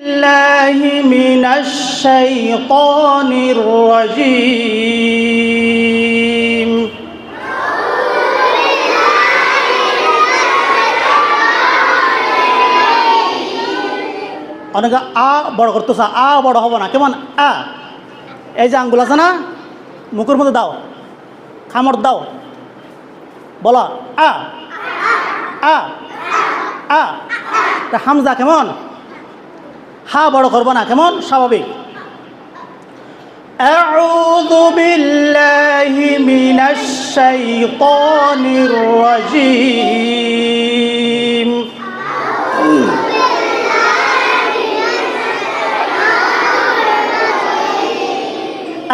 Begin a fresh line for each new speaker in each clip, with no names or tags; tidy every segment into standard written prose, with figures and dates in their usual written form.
الله من الشيطان الرجيم অনেকে আ বড় করতেছে, আ বড় হবো না, কেমন আ? এই যে আঙ্গুল আছে না, মুখের মধ্যে দাও, খামর দাও, বলো আ আ আ। হামজা কেমন? হা বড় করবো না, কেমন স্বাভাবিক। আউযু বিল্লাহি মিনাশ শাইতানির রাজীম।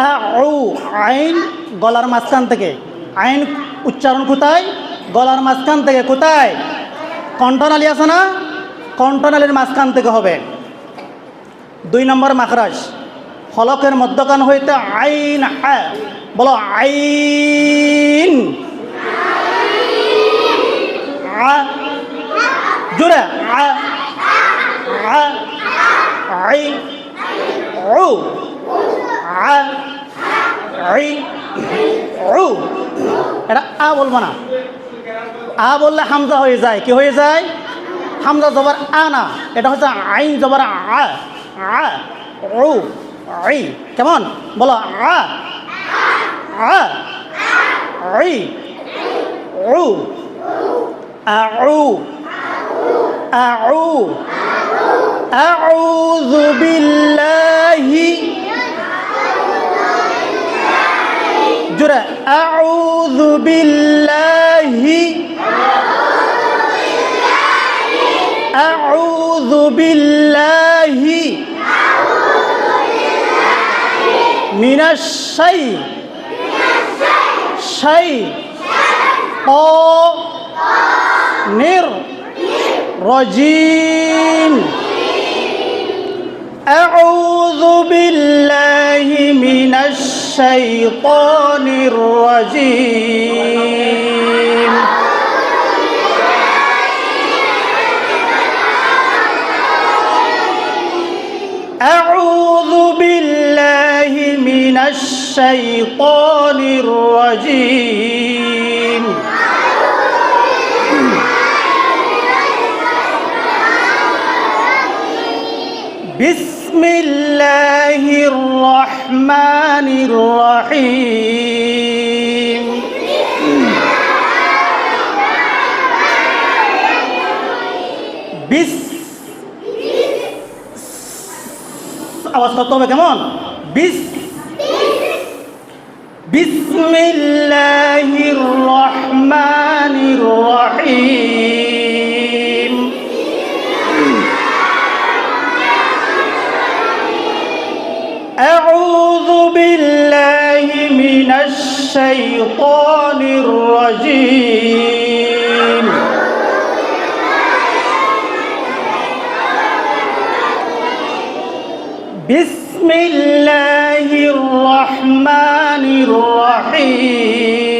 আউ, আইন গলার মাঝখান থেকে, আইন উচ্চারণ কোথায়? গলার মাঝখান থেকে। কোথায়? কণ্ঠনালী আছে না, কণ্ঠনালীর মাঝখান থেকে হবে। 2 নম্বর মাখরাজ, ফলকের মধ্যখান হইতে আইন আ, বলো আইন আ, জোরে আ আ, আই উ আ, আই উ। এটা আ বলবো না, আ বললে হামজা হয়ে যায়। কি হয়ে যায়? হামজা জবর আ না, এটা হচ্ছে আইন জবর আ আ উ আই। কেমন? বলো আ আ আই উ আউ আউ। আউযু বিল্লাহি, জোরে আউযু বিল্লাহি, আউযু বিল্লাহি মিনাশ শাইতানির রাজীম। আউযু বিল্লাহি মিনাশ শাইতানির রাজীম। আউযু বিল্লাহি মিনাশ শাইতানির রাজীম। বিসমিল্লাহির রহমানির রহিম। আওয়াজ করতে হবে, কেমন? বিসমিল্লাহির রহমানির রহিম। আউযু বিল্লাহি মিনাশ শাইতানির রাজীম। বিসমিল্লাহির রহমানির রহিম।